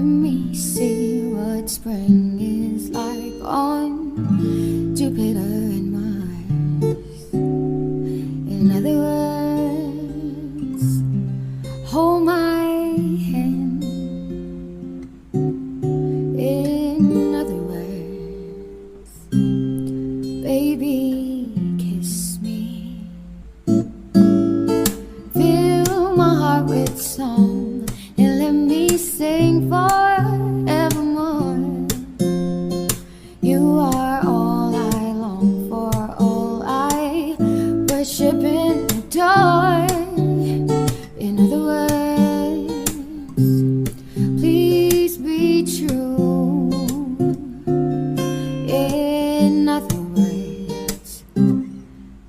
let me see what spring is like on Jupiter and Mars. In other words, hold my hand. In other words, baby, kiss me. Fill my heart with song and let me sing forevermore. You are all I long for, all I worship and adore. In other words, please be true. In other words,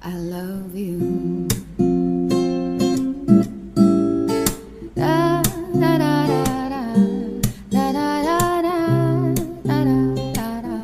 I love you. Da, da, da, da, da, da, da, da, da, da, da, da.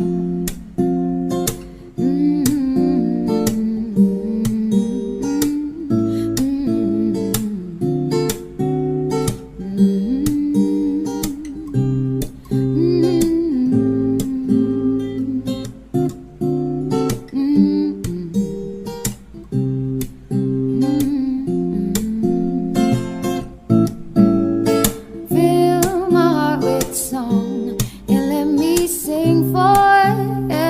Fill my heart with song and let me sing forevermore.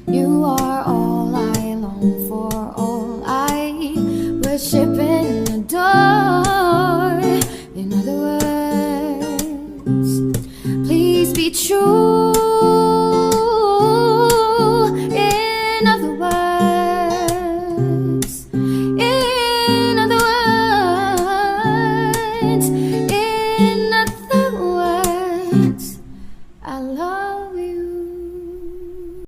You are all I long for, all I worship and adore. In other words, please be true.